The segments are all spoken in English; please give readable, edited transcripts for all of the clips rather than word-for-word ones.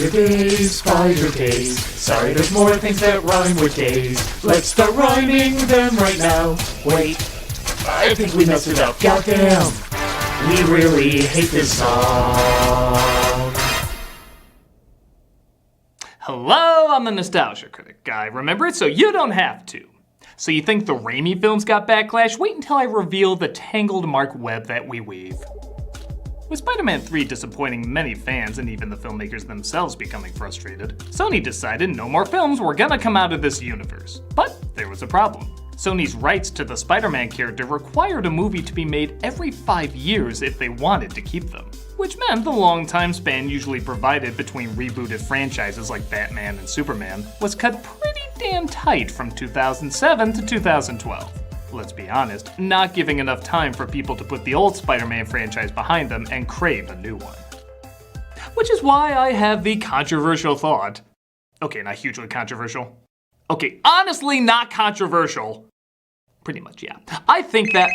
Spider days. Sorry, there's more things that rhyme with days. Let's start rhyming them right now. Wait, I think we messed it up. Goddamn, we really hate this song. Hello, I'm the Nostalgia Critic guy. Remember it so you don't have to. So you think the Raimi films got backlash? Wait until I reveal the tangled Marc Webb that we weave. With Spider-Man 3 disappointing many fans and even the filmmakers themselves becoming frustrated, Sony decided no more films were gonna come out of this universe. But there was a problem. Sony's rights to the Spider-Man character required a movie to be made every 5 years if they wanted to keep them, which meant the long time span usually provided between rebooted franchises like Batman and Superman was cut pretty damn tight from 2007 to 2012. Let's be honest, not giving enough time for people to put the old Spider-Man franchise behind them and crave a new one. Which is why I have the controversial thought. Okay, not hugely controversial. Okay, honestly not controversial. Pretty much, yeah. I think that...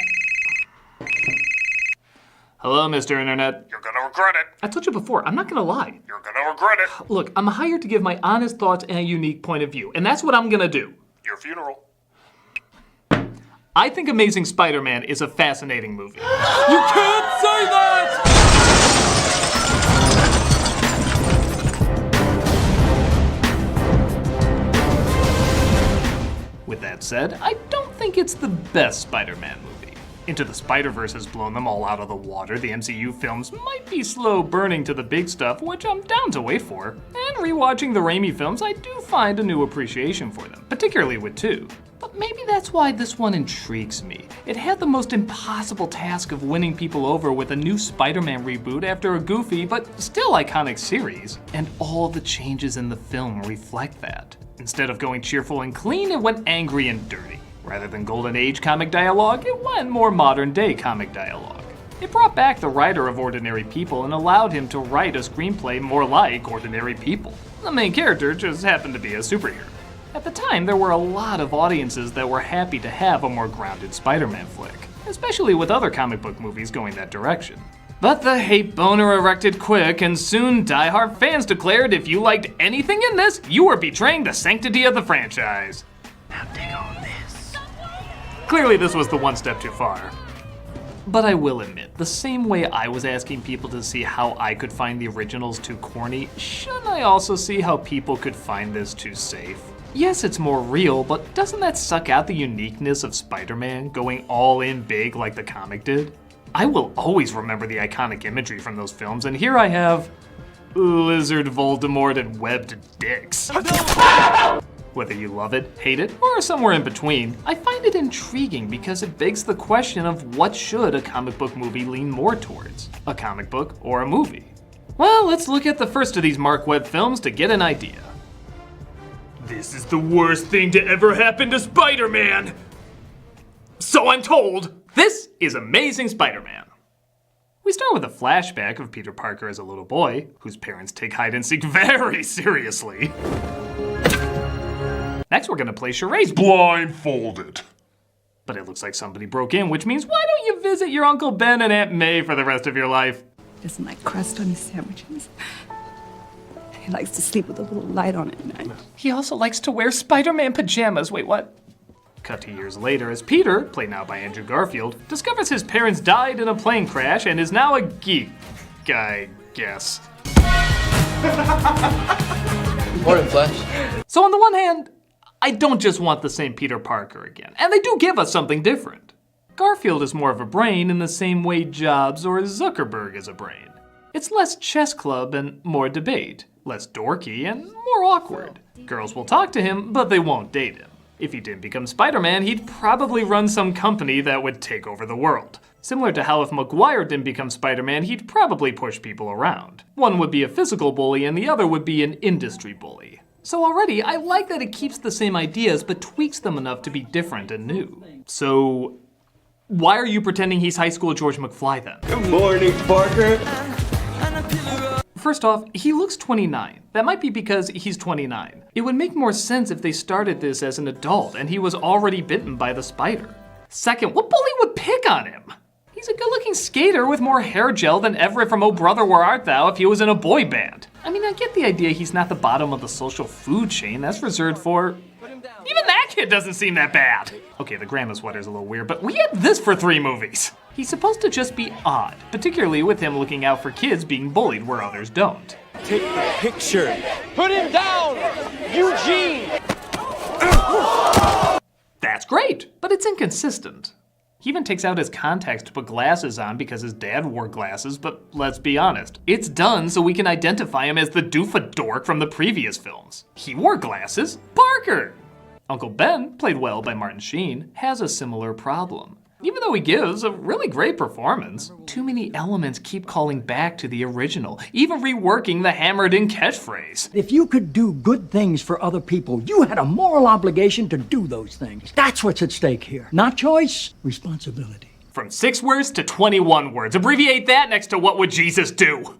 Hello, Mr. Internet. You're gonna regret it. I told you before, I'm not gonna lie. You're gonna regret it. Look, I'm hired to give my honest thoughts and a unique point of view, and that's what I'm gonna do. Your funeral. I think Amazing Spider-Man is a fascinating movie. You can't say that! With that said, I don't think it's the best Spider-Man movie. Into the Spider-Verse has blown them all out of the water. The MCU films might be slow burning to the big stuff, which I'm down to wait for. And rewatching the Raimi films, I do find a new appreciation for them, particularly with 2. But maybe that's why this one intrigues me. It had the most impossible task of winning people over with a new Spider-Man reboot after a goofy but still iconic series. And all the changes in the film reflect that. Instead of going cheerful and clean, it went angry and dirty. Rather than Golden Age comic dialogue, it went more modern day comic dialogue. It brought back the writer of Ordinary People and allowed him to write a screenplay more like Ordinary People. The main character just happened to be a superhero. At the time, there were a lot of audiences that were happy to have a more grounded Spider-Man flick, especially with other comic book movies going that direction. But the hate boner erected quick, and soon die-hard fans declared if you liked anything in this, you were betraying the sanctity of the franchise. Now dig on this. Clearly this was the one step too far. But I will admit, the same way I was asking people to see how I could find the originals too corny, shouldn't I also see how people could find this too safe? Yes, it's more real, but doesn't that suck out the uniqueness of Spider-Man going all in big like the comic did? I will always remember the iconic imagery from those films, and here I have Lizard Voldemort and webbed dicks. Whether you love it, hate it, or somewhere in between, I find it intriguing because it begs the question of what should a comic book movie lean more towards, a comic book or a movie? Well, let's look at the first of these Marc Webb films to get an idea. This is the worst thing to ever happen to Spider-Man! So I'm told! This is Amazing Spider-Man. We start with a flashback of Peter Parker as a little boy, whose parents take hide-and-seek very seriously. Next, we're gonna play charades Blindfolded. But it looks like somebody broke in, which means why don't you visit your Uncle Ben and Aunt May for the rest of your life? He doesn't like crust on his sandwiches. He likes to sleep with a little light on at night. He also likes to wear Spider-Man pajamas. Wait, what? Cut to years later as Peter, played now by Andrew Garfield, discovers his parents died in a plane crash and is now a geek, I guess. Important Flash. So on the one hand, I don't just want the same Peter Parker again, and they do give us something different. Garfield is more of a brain in the same way Jobs or Zuckerberg is a brain. It's less chess club and more debate, less dorky and more awkward. Girls will talk to him, but they won't date him. If he didn't become Spider-Man, he'd probably run some company that would take over the world. Similar to how if Maguire didn't become Spider-Man, he'd probably push people around. One would be a physical bully and the other would be an industry bully. So already, I like that it keeps the same ideas but tweaks them enough to be different and new. So, why are you pretending he's high school George McFly then? Good morning, Parker. First off, he looks 29. That might be because he's 29. It would make more sense if they started this as an adult and he was already bitten by the spider. Second, what bully would pick on him? He's a good-looking skater with more hair gel than Everett from Oh Brother Where Art Thou if he was in a boy band. I mean, I get the idea he's not the bottom of the social food chain. That's reserved for... Even that kid doesn't seem that bad. Okay, the grandma sweater's a little weird, but we had this for 3 movies. He's supposed to just be odd, particularly with him looking out for kids being bullied where others don't. Take the picture. Put him down, Eugene. That's great, but it's inconsistent. He even takes out his contacts to put glasses on because his dad wore glasses, but let's be honest. It's done so we can identify him as the doofa dork from the previous films. He wore glasses. Parker! Uncle Ben, played well by Martin Sheen, has a similar problem. Even though he gives a really great performance, too many elements keep calling back to the original, even reworking the hammered-in catchphrase. If you could do good things for other people, you had a moral obligation to do those things. That's what's at stake here. Not choice, responsibility. From 6 words to 21 words. Abbreviate that next to what would Jesus do?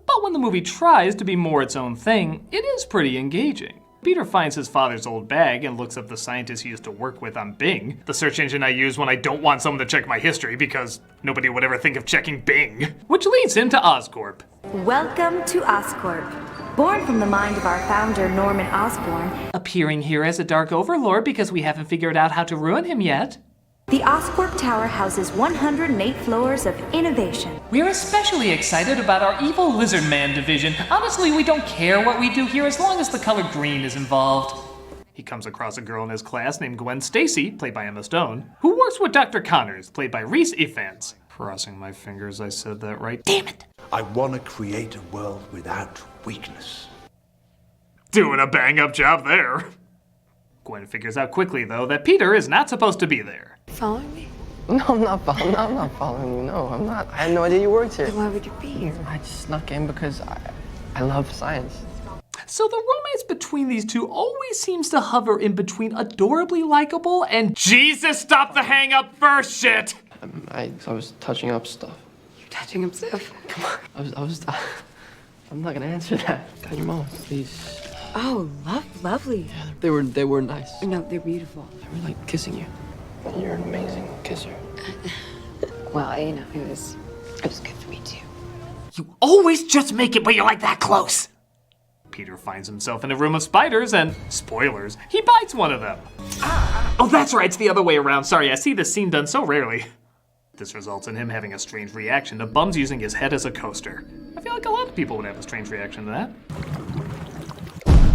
But when the movie tries to be more its own thing, it is pretty engaging. Peter finds his father's old bag and looks up the scientist he used to work with on Bing, the search engine I use when I don't want someone to check my history because nobody would ever think of checking Bing. Which leads him to Oscorp. Welcome to Oscorp. Born from the mind of our founder, Norman Osborn, Appearing here as a dark overlord because we haven't figured out how to ruin him yet. the Oscorp Tower houses 108 floors of innovation. We're especially excited about our evil lizard man division. Honestly, we don't care what we do here as long as the color green is involved. He comes across a girl in his class named Gwen Stacy, played by Emma Stone, who works with Dr. Connors, played by Rhys Ifans. Crossing my fingers I said that right. Damn it! I want to create a world without weakness. Doing a bang-up job there. Gwen figures out quickly, though, that Peter is not supposed to be there. Following me? No, I'm not following you. No, I'm not. I had no idea you worked here. Then why would you be here? I just snuck in because I love science. So the romance between these two always seems to hover in between adorably likable and Jesus, stop the hang-up first shit! I was touching up stuff. You're touching up stuff. Come on. I'm not gonna answer that. God, your mom, please. Oh, lovely. Yeah, they were nice. No, they're beautiful. They were like kissing you. You're an amazing kisser. Well, you know, it was good for me too. You always just make it when you're like that close! Peter finds himself in a room of spiders and, spoilers, he bites one of them. Oh, that's right, it's the other way around. Sorry, I see this scene done so rarely. This results in him having a strange reaction to Bums using his head as a coaster. I feel like a lot of people would have a strange reaction to that.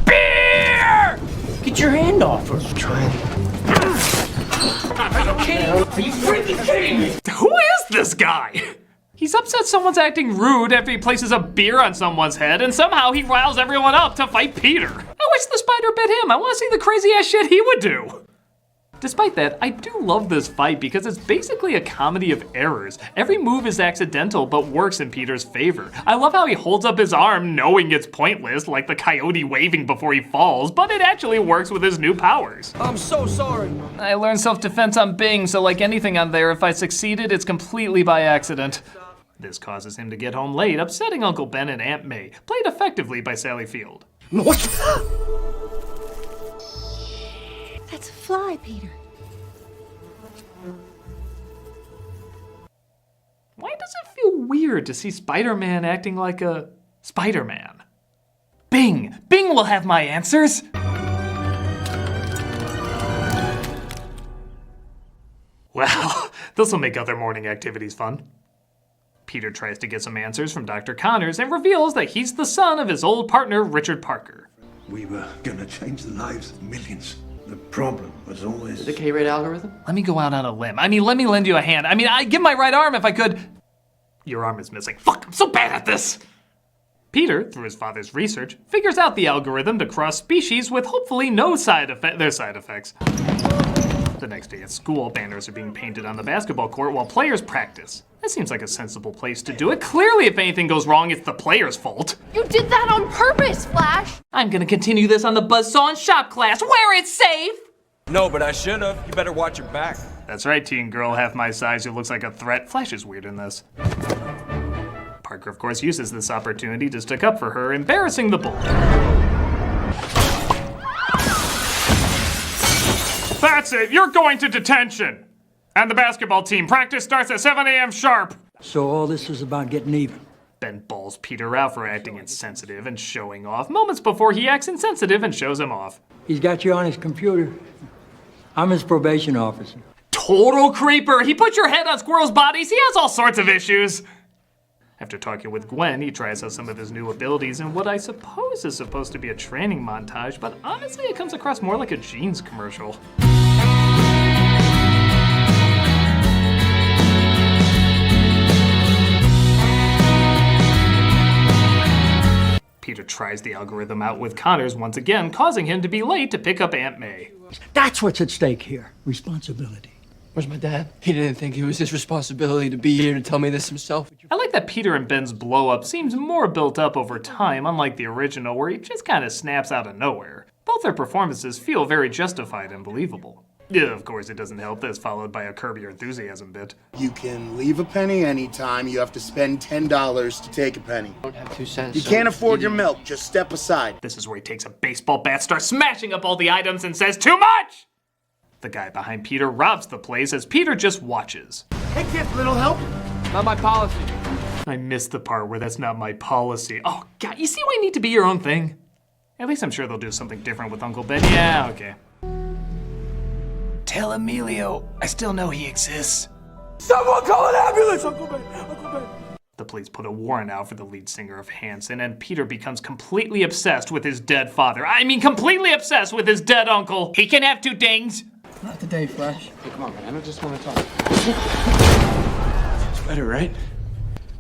Beer! Get your hand off her. I'm trying. Are you freaking kidding me? Who is this guy? He's upset someone's acting rude after he places a beer on someone's head, and somehow he riles everyone up to fight Peter. I wish the spider bit him. I want to see the crazy ass shit he would do. Despite that, I do love this fight because it's basically a comedy of errors. Every move is accidental but works in Peter's favor. I love how he holds up his arm knowing it's pointless, like the coyote waving before he falls, but it actually works with his new powers. I'm so sorry. I learned self-defense on Bing, so like anything on there, if I succeeded, it's completely by accident. This causes him to get home late, upsetting Uncle Ben and Aunt May, played effectively by Sally Field. What? That's a fly, Peter. Why does it feel weird to see Spider-Man acting like a Spider-Man? Bing! Bing will have my answers! Well, this will make other morning activities fun. Peter tries to get some answers from Dr. Connors and reveals that he's the son of his old partner, Richard Parker. We were gonna change the lives of millions. The problem was always... The K-rate algorithm? Let me go out on a limb. Let me lend you a hand. I'd give my right arm if I could. Your arm is missing. Fuck, I'm so bad at this. Peter, through his father's research, figures out the algorithm to cross species with hopefully no side effects. The next day at school, banners are being painted on the basketball court while players practice. That seems like a sensible place to do it. Clearly, if anything goes wrong, it's the player's fault. You did that on purpose, Flash! I'm gonna continue this on the Buzzsaw and Shop class, where it's safe! No, but I should've. You better watch your back. That's right, teen girl half my size who looks like a threat. Flash is weird in this. Parker, of course, uses this opportunity to stick up for her, embarrassing the bull. That's it, you're going to detention! And the basketball team practice starts at 7 a.m. sharp. So all this is about getting even. Ben balls Peter out for acting insensitive and showing off moments before he acts insensitive and shows him off. He's got you on his computer. I'm his probation officer. Total creeper! He put your head on squirrels' bodies. He has all sorts of issues. After talking with Gwen, he tries out some of his new abilities in what I suppose is supposed to be a training montage, but honestly it comes across more like a jeans commercial. Peter tries the algorithm out with Connors once again, causing him to be late to pick up Aunt May. That's what's at stake here. Responsibility. Where's my dad? He didn't think it was his responsibility to be here to tell me this himself. I like that Peter and Ben's blow-up seems more built up over time, unlike the original where he just kind of snaps out of nowhere. Both their performances feel very justified and believable. Yeah, of course it doesn't help that it's followed by a Curb Your Enthusiasm bit. You can leave a penny anytime. You have to spend $10 to take a penny. I don't have 2 cents. You can't afford your milk. Just step aside. This is where he takes a baseball bat, starts smashing up all the items, and says, "Too much!" The guy behind Peter robs the place as Peter just watches. Hey kid, little help? Not my policy. I missed the part where that's not my policy. Oh, God, you see why you need to be your own thing? At least I'm sure they'll do something different with Uncle Ben. Yeah, okay. Tell Emilio, I still know he exists. Someone call an ambulance, Uncle Ben! Uncle Ben! The police put a warrant out for the lead singer of Hanson, and Peter becomes completely obsessed with his dead father. I mean, completely obsessed with his dead uncle. He can have 2 things. Not today, Flash. Hey, come on, man. I just want to talk. It's better, right?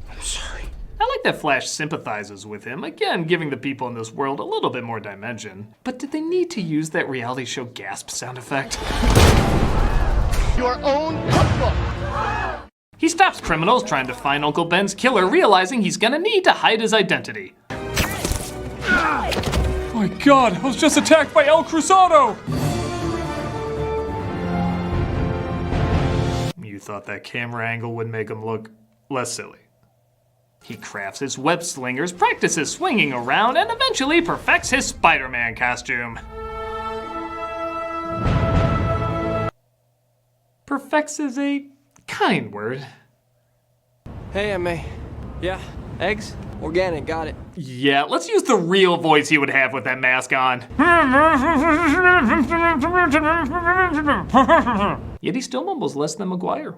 I'm sorry. I like that Flash sympathizes with him, again giving the people in this world a little bit more dimension. But did they need to use that reality show gasp sound effect? Your own cookbook! He stops criminals trying to find Uncle Ben's killer, realizing he's gonna need to hide his identity. My God, I was just attacked by El Cruzado! You thought that camera angle would make him look less silly. He crafts his web slingers, practices swinging around, and eventually perfects his Spider-Man costume. Perfects is a kind word. Hey, Aunt May. Yeah, eggs? Organic, got it. Yeah, let's use the real voice he would have with that mask on. Yet he still mumbles less than Maguire.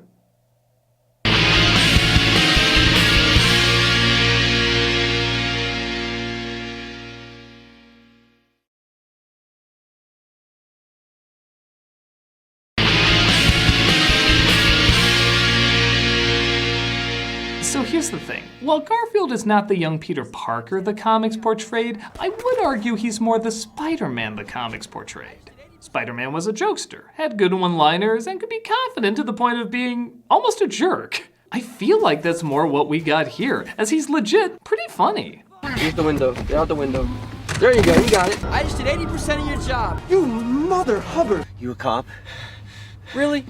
So here's the thing. While Garfield is not the young Peter Parker the comics portrayed, I would argue he's more the Spider-Man the comics portrayed. Spider-Man was a jokester, had good one-liners, and could be confident to the point of being almost a jerk. I feel like that's more what we got here, as he's legit pretty funny. Here's the window. Get out the window. There you go, you got it. I just did 80% of your job. You mother Hubbard! You a cop? Really?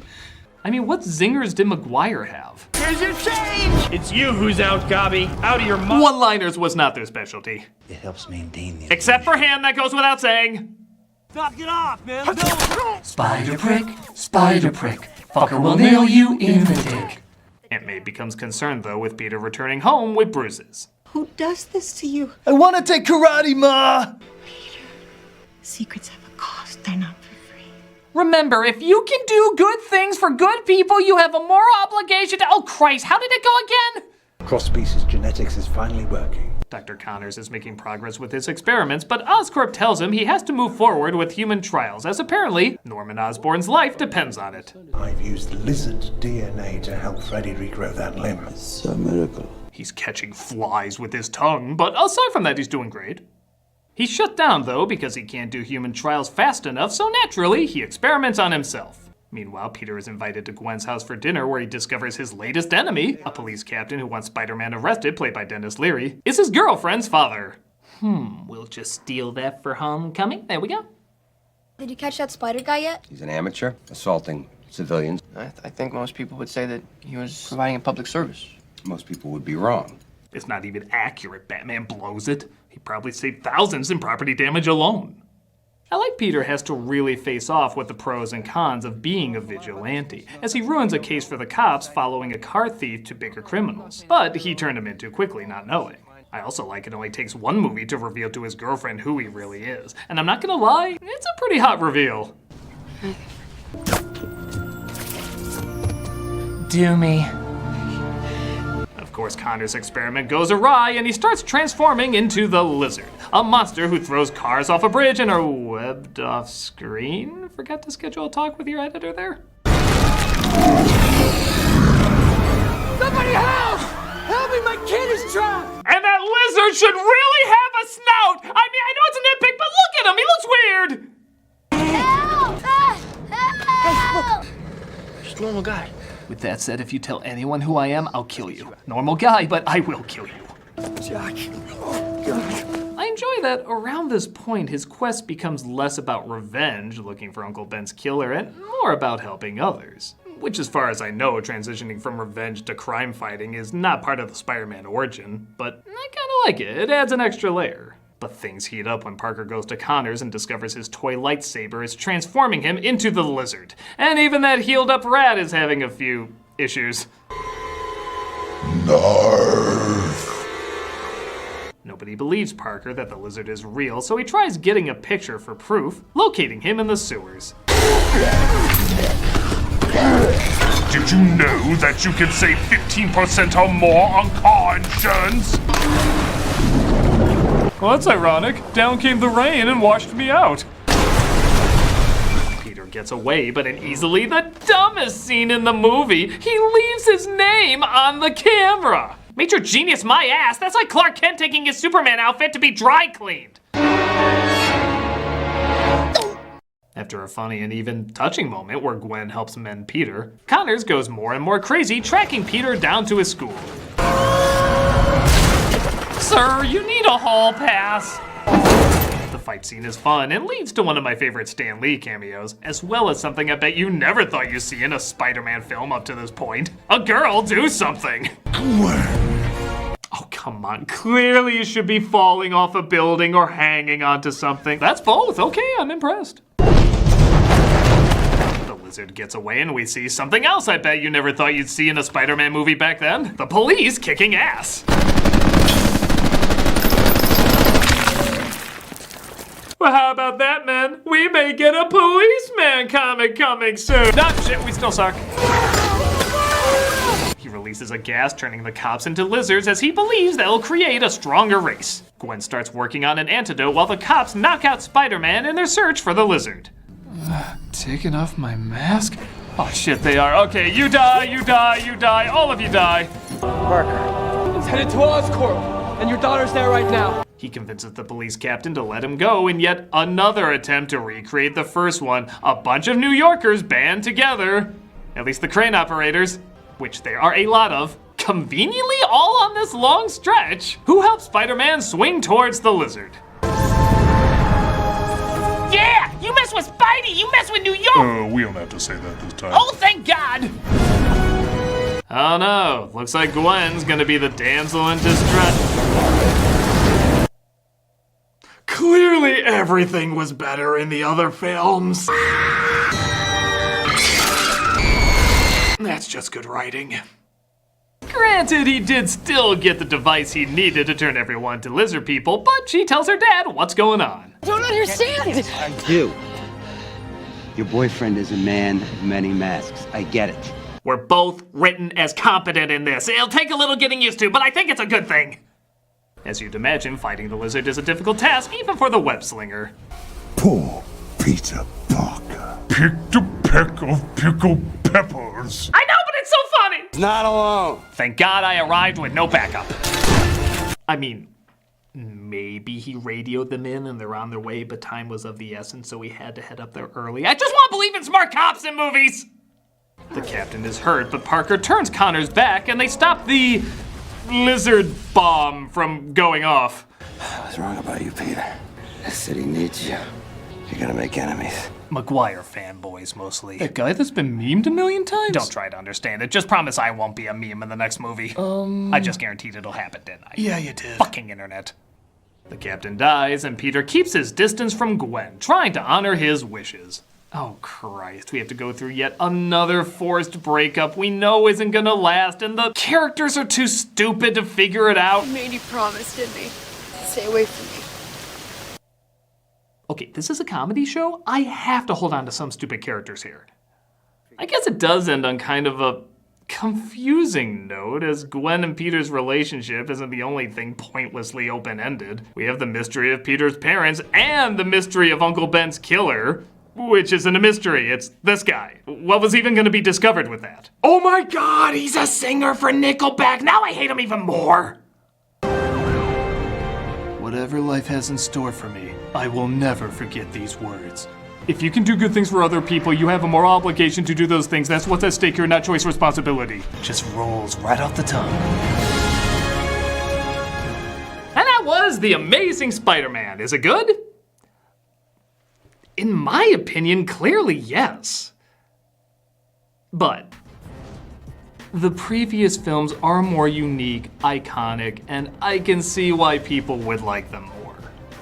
I mean, what zingers did Maguire have? Here's your change! It's you who's out, Gobby. Out of your mind. One-liners was not their specialty. It helps maintain the... Except for him, that goes without saying. Knock it off, man. Spider prick, fucker will nail you in the dick. Aunt May becomes concerned, though, with Peter returning home with bruises. Who does this to you? I want to take karate, Ma. Secrets have a cost. They're not for free. Remember, if you can do good things for good people, you have a moral obligation to— Oh, Christ, how did it go again? Cross-species genetics is finally working. Dr. Connors is making progress with his experiments, but Oscorp tells him he has to move forward with human trials, as apparently Norman Osborn's life depends on it. I've used lizard DNA to help Freddy regrow that limb. It's a miracle. He's catching flies with his tongue, but aside from that, he's doing great. He's shut down, though, because he can't do human trials fast enough, so naturally, he experiments on himself. Meanwhile, Peter is invited to Gwen's house for dinner where he discovers his latest enemy, a police captain who wants Spider-Man arrested, played by Dennis Leary, is his girlfriend's father. We'll just steal that for homecoming. There we go. Did you catch that spider guy yet? He's an amateur, assaulting civilians. I think most people would say that he was providing a public service. Most people would be wrong. It's not even accurate. Batman blows it. He probably saved thousands in property damage alone. I like Peter has to really face off with the pros and cons of being a vigilante, as he ruins a case for the cops following a car thief to bigger criminals. But he turned him in too quickly, not knowing. I also like it only takes one movie to reveal to his girlfriend who he really is. And I'm not gonna lie, it's a pretty hot reveal. Do me. Of course, Connor's experiment goes awry and he starts transforming into the Lizard, a monster who throws cars off a bridge and are webbed off screen. Forgot to schedule a talk with your editor there? Somebody help! Help me, my kid is trapped! And that lizard should really have a snout! I mean, I know it's a nitpick, but look at him, he looks weird! Help! Help! Just a normal guy. With that said, if you tell anyone who I am, I'll kill you. Normal guy, but I will kill you. Jack. I enjoy that around this point, his quest becomes less about revenge, looking for Uncle Ben's killer, and more about helping others. Which, as far as I know, transitioning from revenge to crime fighting is not part of the Spider-Man origin, but I kinda like it. It adds an extra layer. But things heat up when Parker goes to Connor's and discovers his toy lightsaber is transforming him into the Lizard. And even that healed up rat is having a few issues. Narf. Nobody believes Parker that the Lizard is real, so he tries getting a picture for proof, locating him in the sewers. Did you know that you can save 15% or more on car insurance? Well, that's ironic. Down came the rain and washed me out. Peter gets away, but in easily the dumbest scene in the movie, he leaves his name on the camera. Major genius my ass, that's like Clark Kent taking his Superman outfit to be dry cleaned. After a funny and even touching moment where Gwen helps mend Peter, Connors goes more and more crazy, tracking Peter down to his school. Sir, you need a hall pass. The fight scene is fun and leads to one of my favorite Stan Lee cameos, as well as something I bet you never thought you'd see in a Spider-Man film up to this point. A girl do something. Oh, come on. Clearly you should be falling off a building or hanging onto something. That's both. Okay, I'm impressed. The Lizard gets away and we see something else I bet you never thought you'd see in a Spider-Man movie back then. The police kicking ass. Well, how about that, man? We may get a policeman comic coming soon. Nah, shit, we still suck. He releases a gas, turning the cops into lizards as he believes that'll create a stronger race. Gwen starts working on an antidote while the cops knock out Spider-Man in their search for the Lizard. Taking off my mask? Oh shit, they are. Okay, you die, you die, you die, all of you die. Parker, it's headed to Oscorp, and your daughter's there right now. He convinces the police captain to let him go in yet another attempt to recreate the first one. A bunch of New Yorkers band together, at least the crane operators, which there are a lot of, conveniently all on this long stretch, who help Spider-Man swing towards the Lizard. Yeah! You mess with Spidey, you mess with New York! We don't have to say that this time. Oh, thank God! Oh no, looks like Gwen's gonna be the damsel in distress. Clearly everything was better in the other films. That's just good writing. Granted, he did still get the device he needed to turn everyone to lizard people, but she tells her dad what's going on. I don't understand. I do. Your boyfriend is a man of many masks. I get it. We're both written as competent in this. It'll take a little getting used to, but I think it's a good thing. As you'd imagine, fighting the Lizard is a difficult task, even for the web slinger. Poor Peter Parker. Picked a peck of pickled peppers. I know, but it's so funny! He's not alone. Thank God I arrived with no backup. I mean, maybe he radioed them in and they're on their way, but time was of the essence, so he had to head up there early. I just want to believe in smart cops in movies! The captain is hurt, but Parker turns Connor's back and they stop the lizard bomb from going off. What's wrong about you, Peter? The city needs you. You're gonna make enemies. Maguire fanboys, mostly. That guy that's been memed a million times? Don't try to understand it. Just promise I won't be a meme in the next movie. I just guaranteed it'll happen, didn't I? Yeah, you did. Fucking internet. The captain dies, and Peter keeps his distance from Gwen, trying to honor his wishes. Oh Christ, we have to go through yet another forced breakup we know isn't gonna last, and the characters are too stupid to figure it out. You made you promise, didn't he? Stay away from me. Okay, this is a comedy show. I have to hold on to some stupid characters here. I guess it does end on kind of a confusing note, as Gwen and Peter's relationship isn't the only thing pointlessly open-ended. We have the mystery of Peter's parents and the mystery of Uncle Ben's killer, which isn't a mystery, it's this guy. What was even gonna be discovered with that? Oh my god, he's a singer for Nickelback! Now I hate him even more! Whatever life has in store for me, I will never forget these words. If you can do good things for other people, you have a moral obligation to do those things. That's what's at stake here, not choice responsibility. Just rolls right off the tongue. And that was The Amazing Spider-Man. Is it good? In my opinion, clearly yes. But the previous films are more unique, iconic, and I can see why people would like them more.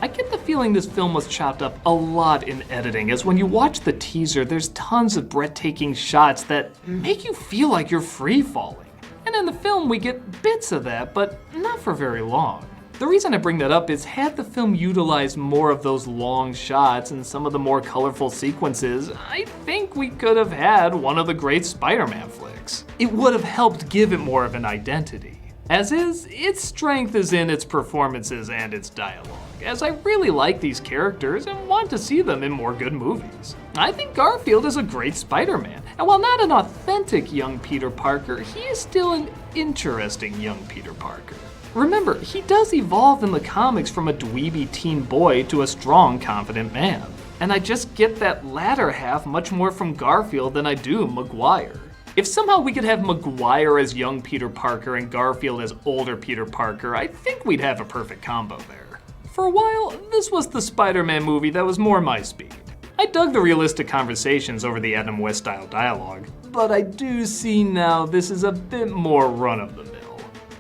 I get the feeling this film was chopped up a lot in editing, as when you watch the teaser, there's tons of breathtaking shots that make you feel like you're free-falling. And in the film, we get bits of that, but not for very long. The reason I bring that up is, had the film utilized more of those long shots and some of the more colorful sequences, I think we could have had one of the great Spider-Man flicks. It would have helped give it more of an identity. As is, its strength is in its performances and its dialogue, as I really like these characters and want to see them in more good movies. I think Garfield is a great Spider-Man, and while not an authentic young Peter Parker, he is still an interesting young Peter Parker. Remember, he does evolve in the comics from a dweeby teen boy to a strong, confident man. And I just get that latter half much more from Garfield than I do Maguire. If somehow we could have Maguire as young Peter Parker and Garfield as older Peter Parker, I think we'd have a perfect combo there. For a while, this was the Spider-Man movie that was more my speed. I dug the realistic conversations over the Adam West style dialogue, but I do see now this is a bit more run-of-the-mill.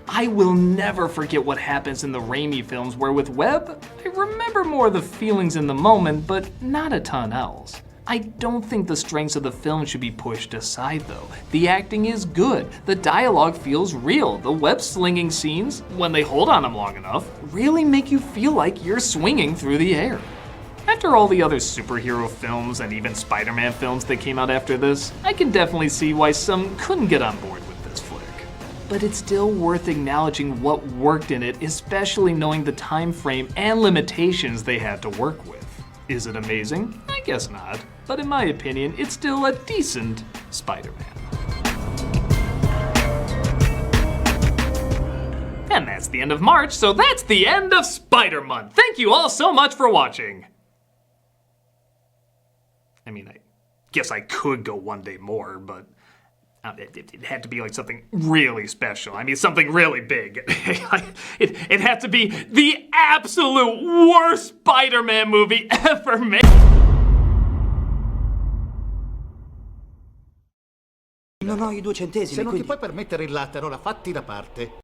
I will never forget what happens in the Raimi films, where with Webb, I remember more of the feelings in the moment, but not a ton else. I don't think the strengths of the film should be pushed aside though. The acting is good, the dialogue feels real, the web-slinging scenes, when they hold on them long enough, really make you feel like you're swinging through the air. After all the other superhero films and even Spider-Man films that came out after this, I can definitely see why some couldn't get on board with this flick. But it's still worth acknowledging what worked in it, especially knowing the time frame and limitations they had to work with. Is it amazing? I guess not. But in my opinion, it's still a decent Spider-Man. And that's the end of March, so that's the end of Spider-Month. Thank you all so much for watching. I mean, I guess I could go one day more, but it had to be like something really special. I mean, something really big. It had to be the absolute worst Spider-Man movie ever made. Non ho i 2 centesimi. Se non quindi... ti puoi permettere il latte, allora fatti da parte.